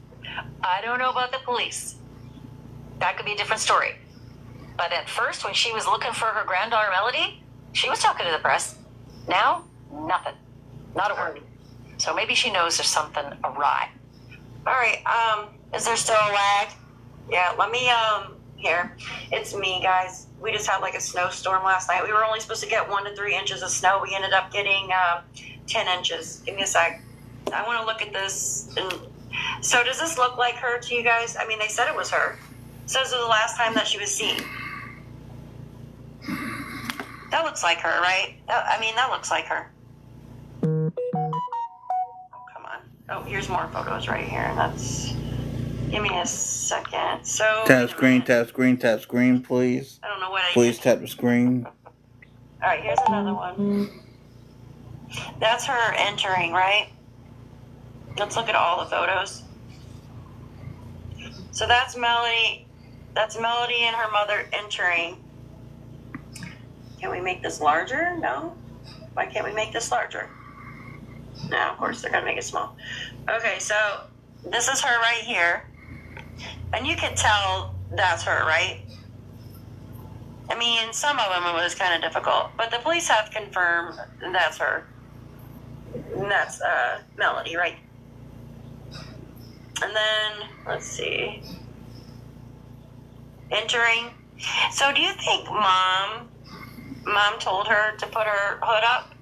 I don't know about the police. That could be a different story. But at first, when she was looking for her granddaughter Melodee, she was talking to the press. Now, nothing. Not a word. So maybe she knows there's something awry. All right. Is there still a lag? Yeah. Let me. Here. It's me, guys. We just had like a snowstorm last night. We were only supposed to get 1 to 3 inches of snow. We ended up getting 10 inches. Give me a sec. I want to look at this. So does this look like her to you guys? I mean, they said it was her. So this was the last time that she was seen. That looks like her, right? That looks like her. Oh, come on. Oh, here's more photos right here. That's... Give me a second. So... Tap screen, please. I don't know what I Please did. tap the screen. All right, here's another one. That's her entering, right? Let's look at all the photos. So that's Melodee. That's Melodee and her mother entering. Can we make this larger? No. Why can't we make this larger? No, of course they're gonna make it small. Okay, so this is her right here, and you can tell that's her, right? I mean, some of them it was kind of difficult, but the police have confirmed that's her. And that's Melodee, right? And then, let's see. Entering. So do you think mom told her to put her hood up?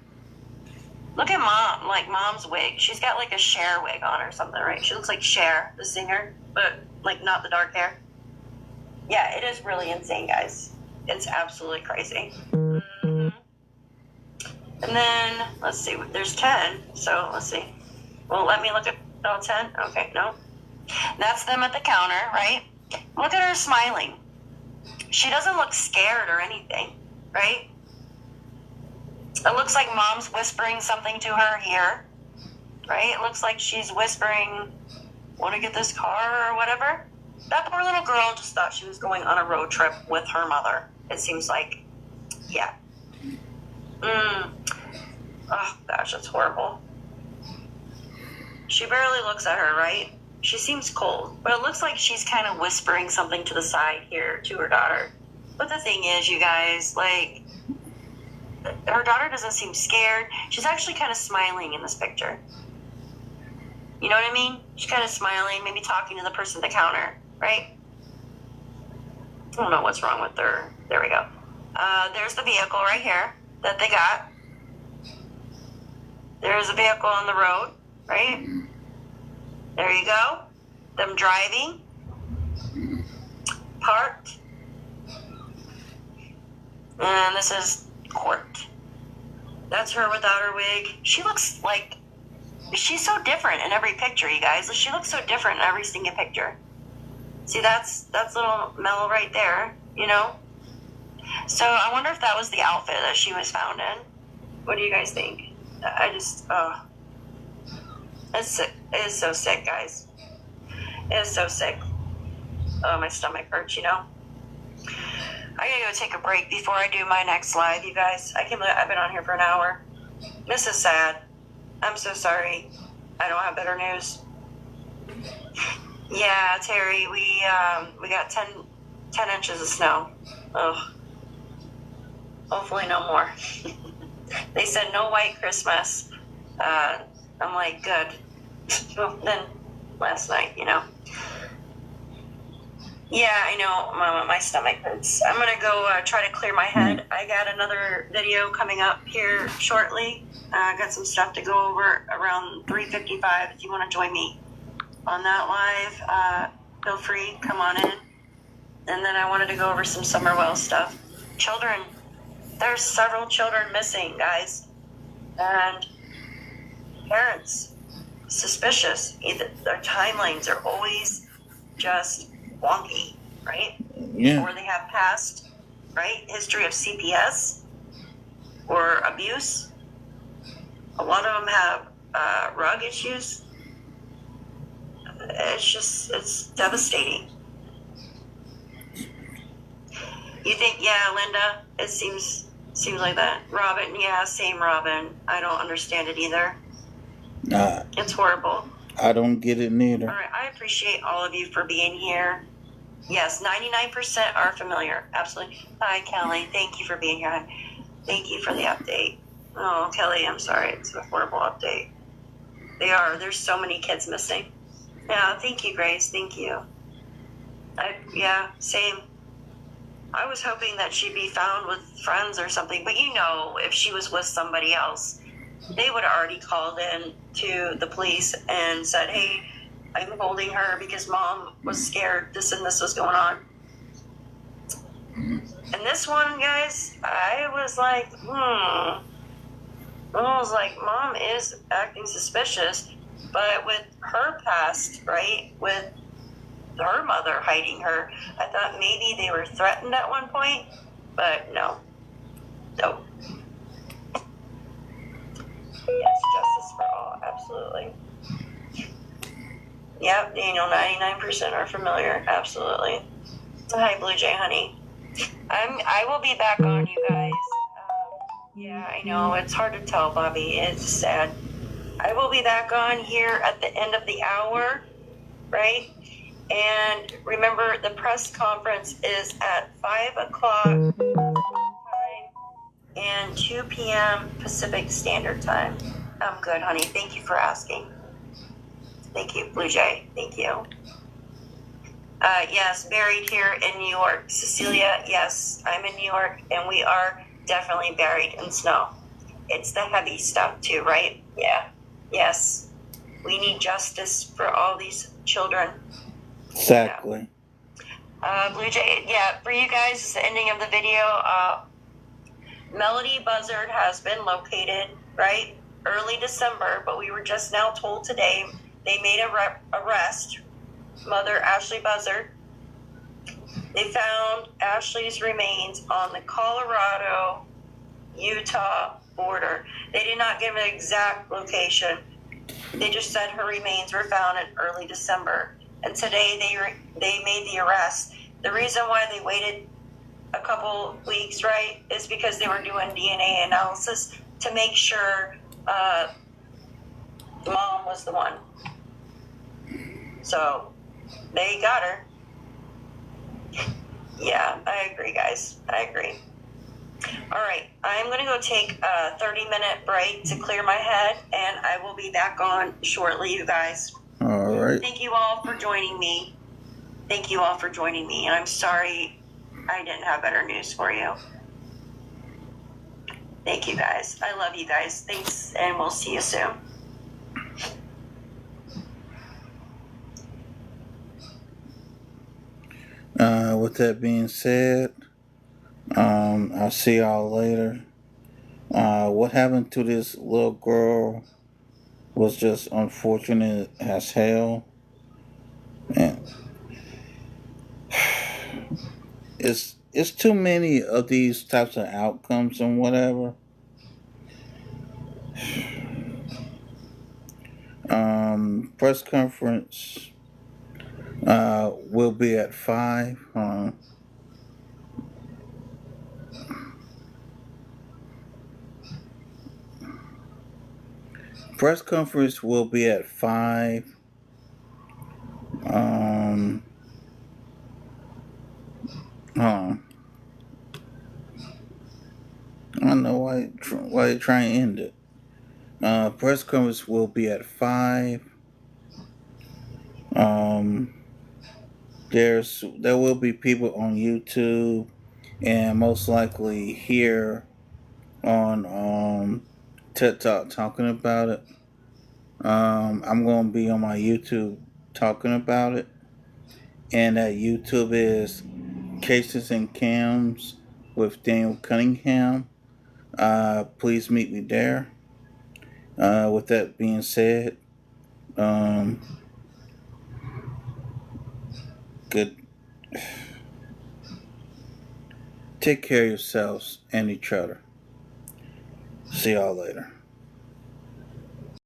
Look at mom, like mom's wig. She's got like a Cher wig on or something, right? She looks like Cher, the singer, but like not the dark hair. Yeah, it is really insane, guys. It's absolutely crazy. Mm-hmm. And then, let's see, there's 10. So let's see. Well, let me look at, 10? Okay, no. That's them at the counter, right? Look at her smiling. She doesn't look scared or anything, right? It looks like mom's whispering something to her here, right? It looks like she's whispering, want to get this car or whatever. That poor little girl just thought she was going on a road trip with her mother. It seems like, yeah. Oh, gosh, that's horrible. She barely looks at her, right? She seems cold, but it looks like she's kind of whispering something to the side here to her daughter. But the thing is, you guys, like, her daughter doesn't seem scared. She's actually kind of smiling in this picture. You know what I mean? She's kind of smiling, maybe talking to the person at the counter, right? I don't know what's wrong with her. There we go. There's the vehicle right here that they got. There's a vehicle on the road, right? There you go. Them driving. Parked. And this is court. That's her without her wig. She looks like, she's so different in every picture, you guys. She looks so different in every single picture. See, that's little Mel right there, you know? So I wonder if that was the outfit that she was found in. What do you guys think? I just, it's sick. It is so sick, guys. It is so sick. Oh, my stomach hurts, you know? I gotta go take a break before I do my next live, you guys. I can't believe I've been on here for an hour. This is sad. I'm so sorry. I don't have better news. Yeah, Terry, we got 10 inches of snow. Ugh. Hopefully no more. They said no white Christmas. I'm like, good. Well, then last night, you know. Yeah, I know, Mama, my stomach hurts. I'm going to go try to clear my head. I got another video coming up here shortly. I got some stuff to go over around 3:55. If you want to join me on that live, feel free, come on in. And then I wanted to go over some Summerwell stuff. Children, there's several children missing, guys. And parents, suspicious. Either their timelines are always just wonky, right? Yeah. Or they have past, right, history of CPS or abuse. A lot of them have rug issues. It's devastating. You think, yeah, Linda, it seems like that. Robin, yeah, same Robin. I don't understand it either. It's horrible. I don't get it neither. All right, I appreciate all of you for being here. Yes, 99% are familiar. Absolutely. Hi, Kelly. Thank you for being here. Thank you for the update. Oh, Kelly, I'm sorry. It's a horrible update. There's so many kids missing. Yeah, thank you, Grace. Thank you. Yeah, same. I was hoping that she'd be found with friends or something, but you know, if she was with somebody else, they would have already called in to the police and said, hey, I'm holding her because mom was scared this and this was going on. And this one, guys, I was like, I was like, mom is acting suspicious, but with her past, right, with her mother hiding her, I thought maybe they were threatened at one point, but no. Nope. Yes, justice for all, absolutely. Yep, Daniel, 99% are familiar, absolutely. Hi, Blue Jay, honey. I will be back on, you guys. Yeah, I know, it's hard to tell, Bobby. It's sad. I will be back on here at the end of the hour, right? And remember, the press conference is at 5 o'clock time and 2 p.m. Pacific Standard Time. I'm good, honey. Thank you for asking. Thank you, Blue Jay. Thank you. Yes, buried here in New York. Cecilia, yes, I'm in New York, and we are definitely buried in snow. It's the heavy stuff, too, right? Yeah. Yes. We need justice for all these children. Exactly. Yeah. Blue Jay, yeah, for you guys, it's the ending of the video. Melodee Buzzard has been located, right? Early December, but we were just now told today they made a arrest. Mother Ashlee Buzzard. They found Ashlee's remains on the Colorado-Utah border. They did not give an exact location. They just said her remains were found in early December. And today they made the arrest. The reason why they waited a couple weeks, right, is because they were doing DNA analysis to make sure mom was the one. So they got her. Yeah, I agree, guys. I agree. All right, I'm going to go take a 30-minute break to clear my head, and I will be back on shortly, you guys. All right. Thank you all for joining me. Thank you all for joining me, and I'm sorry I didn't have better news for you. Thank you, guys. I love you guys. Thanks, and we'll see you soon. With that being said, I'll see y'all later. What happened to this little girl was just unfortunate as hell. And it's too many of these types of outcomes and whatever. Press conference will be at 5. Press conference will be at 5. I don't know why they try and end it. Press conference will be at 5. There will be people on YouTube and most likely here on TED Talk talking about it. I'm going to be on my YouTube talking about it, and that YouTube is Cases and Cams with Daniel Cunningham. Please meet me there. With that being said, good. Take care of yourselves and each other. See y'all later.